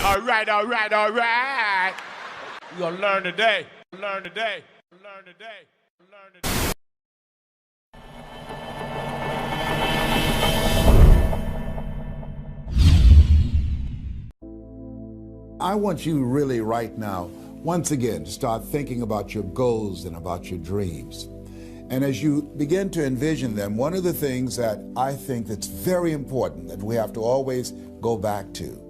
All right, all right, all right. You're gonna learn today. Learn today. Learn today. Learn today. I want you really right now, once again, to start thinking about your goals and about your dreams. And as you begin to envision them, one of the things that I think that's very important that we have to always go back to,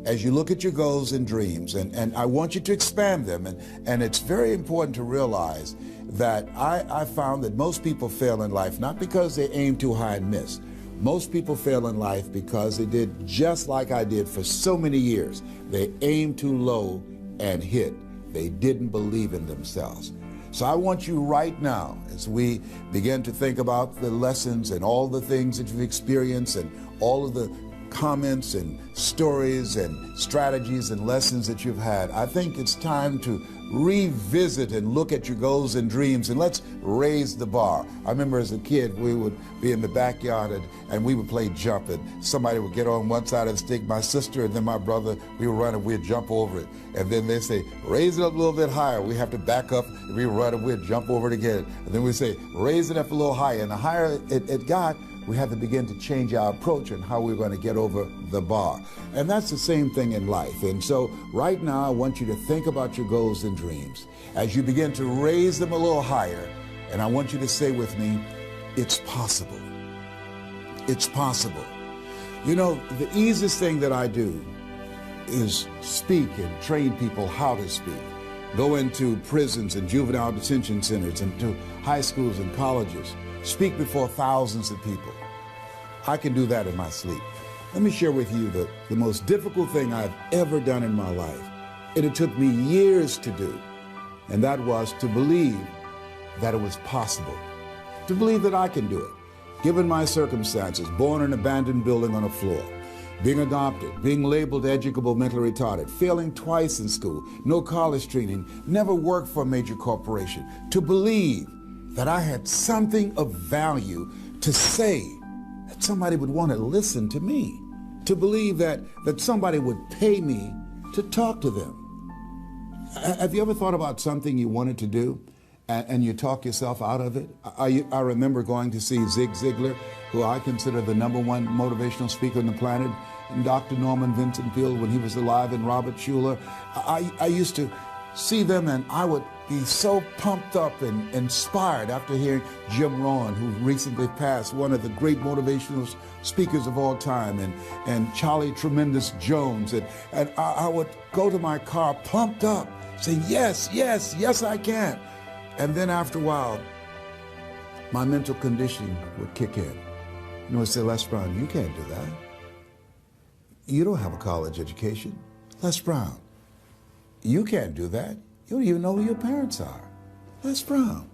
as you look at your goals and dreams, and I want you to expand them, and it's very important to realize that I found that most people fail in life, not because they aim too high and miss. Most people fail in life because they did just like I did for so many years. They aimed too low and hit. They didn't believe in themselves. So I want you right now, as we begin to think about the lessons and all the things that you've experienced and all of the comments and stories and strategies and lessons that you've had, I think it's time to revisit and look at your goals and dreams, and let's raise the bar. I remember as a kid, we would be in the backyard and we would play jump, and somebody would get on one side of the stick, my sister and then my brother, we would run and we'd jump over it. And then they say, raise it up a little bit higher. We have to back up and we run and we'd jump over it again. And then we say, raise it up a little higher. And the higher it got, we had to begin to change our approach and how we're going to get over the bar. And that's the same thing in life. And so right now, I want you to think about your goals and dreams as you begin to raise them a little higher. And I want you to say with me, it's possible. It's possible. You know, the easiest thing that I do is speak and train people how to speak. Go into prisons and juvenile detention centers and to high schools and colleges. Speak before thousands of people. I can do that in my sleep. Let me share with you the most difficult thing I've ever done in my life. And it took me years to do. And that was to believe that it was possible. To believe that I can do it. Given my circumstances, born in an abandoned building on a floor, being adopted, being labeled educable, mentally retarded, failing twice in school, no college training, never worked for a major corporation. To believe that I had something of value to say, that somebody would want to listen to me, to believe that somebody would pay me to talk to them. Have you ever thought about something you wanted to do and you talk yourself out of it? I remember going to see Zig Ziglar, who I consider the #1 motivational speaker on the planet, and Dr. Norman Vincent Peale when he was alive, and Robert Schuller. I used to see them and I would be so pumped up and inspired after hearing Jim Rohn, who recently passed, one of the great motivational speakers of all time, and Charlie Tremendous Jones. And I would go to my car pumped up, saying, yes, yes, yes, I can. And then after a while, my mental conditioning would kick in. You know, I'd say, Les Brown, you can't do that. You don't have a college education. Les Brown, you can't do that. You don't even know who your parents are. Les Brown,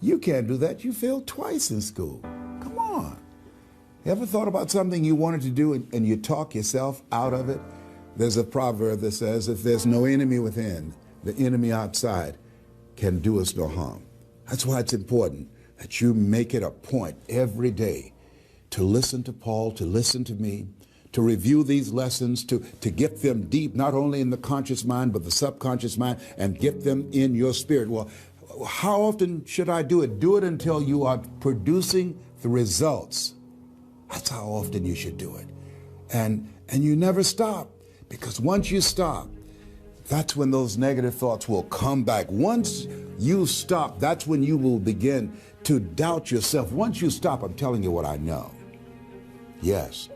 you can't do that. You failed twice in school. Come on. You ever thought about something you wanted to do and you talk yourself out of it? There's a proverb that says, if there's no enemy within, the enemy outside can do us no harm. That's why it's important that you make it a point every day to listen to Paul, to listen to me, to review these lessons, to get them deep, not only in the conscious mind, but the subconscious mind, and get them in your spirit. Well, how often should I do it? Do it until you are producing the results. That's how often you should do it. And you never stop, because once you stop, that's when those negative thoughts will come back. Once you stop, that's when you will begin to doubt yourself. Once you stop, I'm telling you what I know. Yes.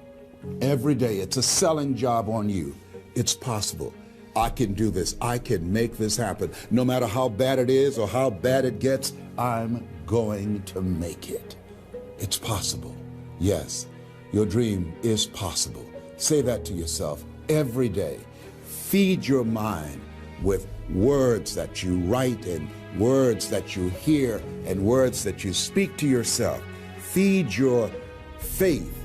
Every day, it's a selling job on you. It's possible. I can do this. I can make this happen. No matter how bad it is or how bad it gets, I'm going to make it. It's possible. Yes, your dream is possible. Say that to yourself every day. Feed your mind with words that you write and words that you hear and words that you speak to yourself. Feed your faith,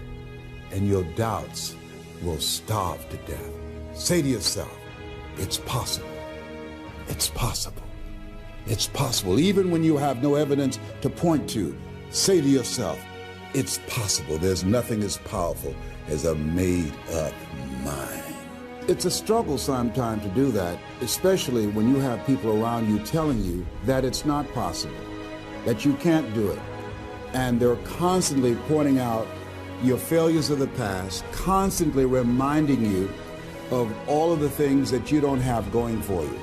and your doubts will starve to death. Say to yourself, it's possible. It's possible. It's possible. Even when you have no evidence to point to, say to yourself, it's possible. There's nothing as powerful as a made-up mind. It's a struggle sometimes to do that, especially when you have people around you telling you that it's not possible, that you can't do it. And they're constantly pointing out your failures of the past, constantly reminding you of all of the things that you don't have going for you.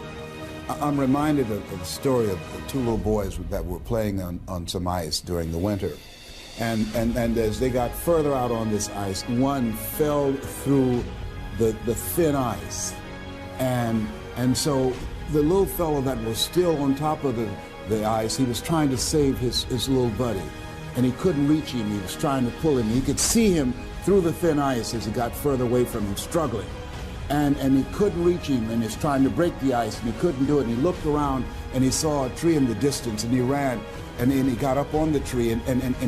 I'm reminded of the story of the two little boys that were playing on some ice during the winter. And as they got further out on this ice, one fell through the thin ice. And so the little fellow that was still on top of the ice, he was trying to save his little buddy. And he couldn't reach him. He was trying to pull him. He could see him through the thin ice as he got further away from him, struggling. And he couldn't reach him, and he's trying to break the ice, and he couldn't do it. And he looked around, and he saw a tree in the distance, and he ran, and then he got up on the tree, and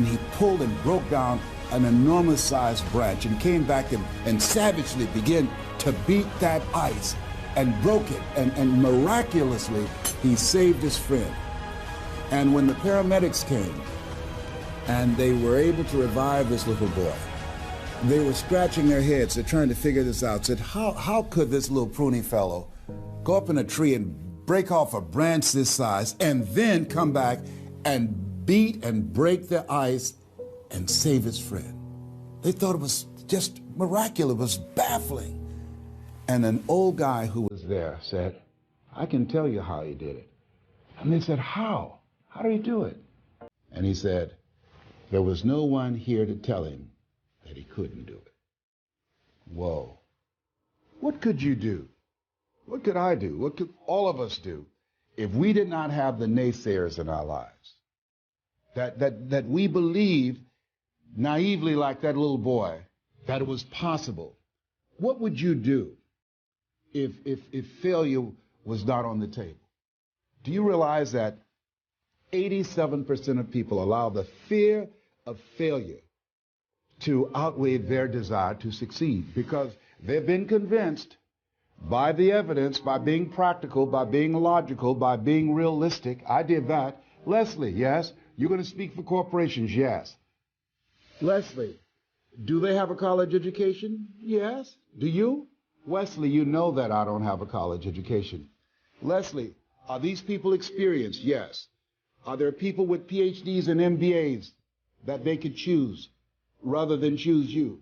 he pulled and broke down an enormous-sized branch, and came back and savagely began to beat that ice, and broke it, and miraculously, he saved his friend. And when the paramedics came, and they were able to revive this little boy, they were scratching their heads. They're trying to figure this out. Said, how could this little pruny fellow go up in a tree and break off a branch this size and then come back and beat and break the ice and save his friend? They thought it was just miraculous. It was baffling. And an old guy who was there said, I can tell you how he did it. And they said, how? How did he do it? And he said, there was no one here to tell him that he couldn't do it. Whoa. What could you do? What could I do? What could all of us do if we did not have the naysayers in our lives? That we believed naively, like that little boy, that it was possible. What would you do if failure was not on the table? Do you realize that 87% of people allow the fear of failure to outweigh their desire to succeed, because they've been convinced by the evidence, by being practical, by being logical, by being realistic. I did that. Leslie, yes? You're going to speak for corporations, yes. Leslie, do they have a college education? Yes. Do you? Wesley, you know that I don't have a college education. Leslie, are these people experienced? Yes. Are there people with PhDs and MBAs that they could choose rather than choose you?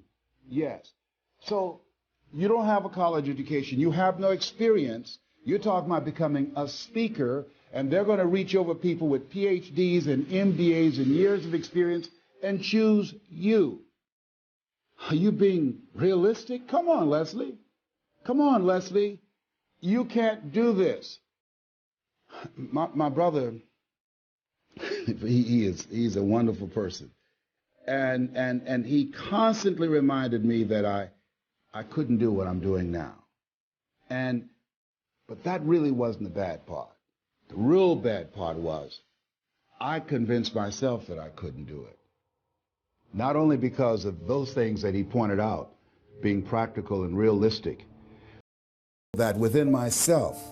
Yes. So you don't have a college education. You have no experience. You're talking about becoming a speaker, and they're going to reach over people with PhDs and MBAs and years of experience and choose you. Are you being realistic? Come on, Leslie. Come on, Leslie. You can't do this. My brother, he's a wonderful person. And he constantly reminded me that I couldn't do what I'm doing now. But that really wasn't the bad part. The real bad part was I convinced myself that I couldn't do it. Not only because of those things that he pointed out, being practical and realistic, that within myself,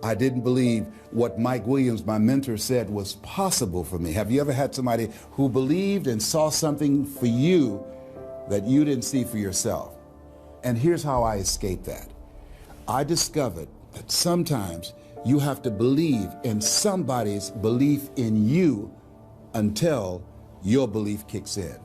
I didn't believe what Mike Williams, my mentor, said was possible for me. Have you ever had somebody who believed and saw something for you that you didn't see for yourself? And here's how I escaped that. I discovered that sometimes you have to believe in somebody's belief in you until your belief kicks in.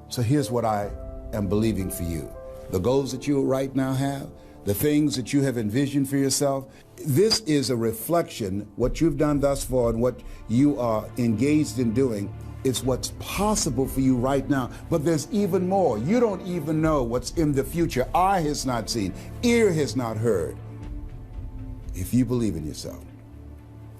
So here's what I am believing for you. The goals that you right now have, the things that you have envisioned for yourself, this is a reflection. What you've done thus far and what you are engaged in doing is what's possible for you right now. But there's even more. You don't even know what's in the future. Eye has not seen, ear has not heard. If you believe in yourself,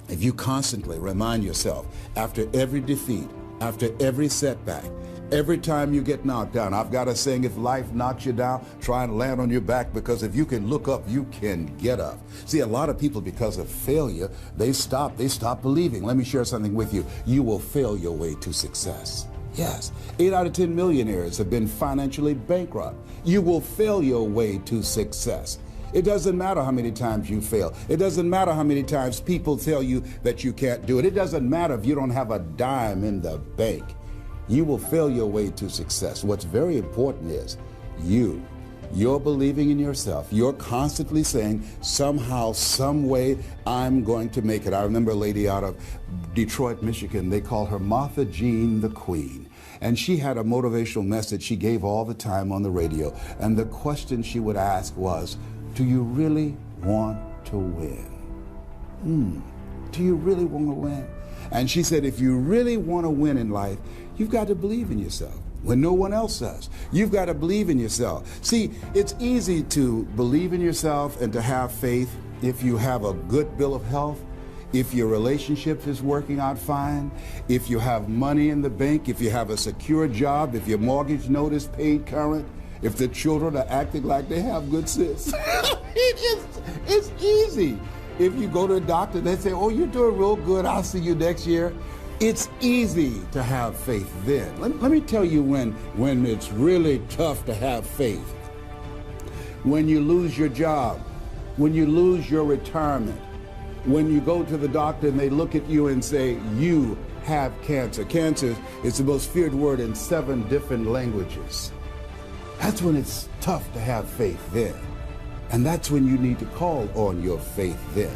if you constantly remind yourself after every defeat, after every setback, every time you get knocked down, I've got a saying, if life knocks you down, try and land on your back, because if you can look up, you can get up. See, a lot of people, because of failure, they stop believing. Let me share something with you. You will fail your way to success. Yes, 8 out of 10 millionaires have been financially bankrupt. You will fail your way to success. It doesn't matter how many times you fail. It doesn't matter how many times people tell you that you can't do it. It doesn't matter if you don't have a dime in the bank. You will fail your way to success. What's very important is you You're believing in yourself. You're constantly saying, somehow, some way, I'm going to make it. I remember a lady out of Detroit, Michigan. They called her Martha Jean the Queen. And she had a motivational message she gave all the time on the radio. And the question she would ask was, do you really want to win? Do you really want to win? And she said, if you really want to win in life, you've got to believe in yourself when no one else does. You've got to believe in yourself. See, it's easy to believe in yourself and to have faith if you have a good bill of health, if your relationship is working out fine, if you have money in the bank, if you have a secure job, if your mortgage note is paid current, if the children are acting like they have good sense. It's easy. If you go to a doctor, they say, oh, you're doing real good, I'll see you next year. It's easy to have faith then. Let me tell you when it's really tough to have faith. When you lose your job, when you lose your retirement, when you go to the doctor and they look at you and say, you have cancer. Cancer is the most feared word in 7 different languages. That's when it's tough to have faith then. And that's when you need to call on your faith then.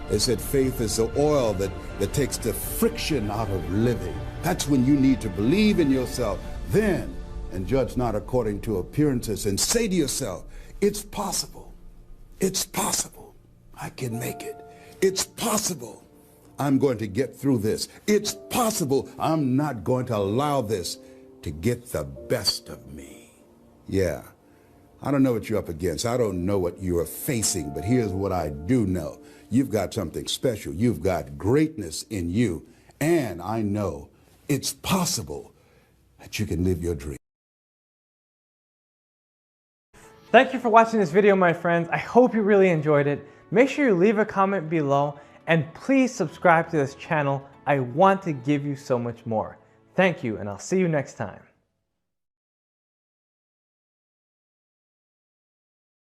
They said faith is the oil that takes the friction out of living. That's when you need to believe in yourself then and judge not according to appearances and say to yourself, it's possible. It's possible. I can make it. It's possible. I'm going to get through this. It's possible. I'm not going to allow this to get the best of me. Yeah. I don't know what you're up against. I don't know what you are facing, but here's what I do know. You've got something special. You've got greatness in you. And I know it's possible that you can live your dream. Thank you for watching this video, my friends. I hope you really enjoyed it. Make sure you leave a comment below and please subscribe to this channel. I want to give you so much more. Thank you, and I'll see you next time.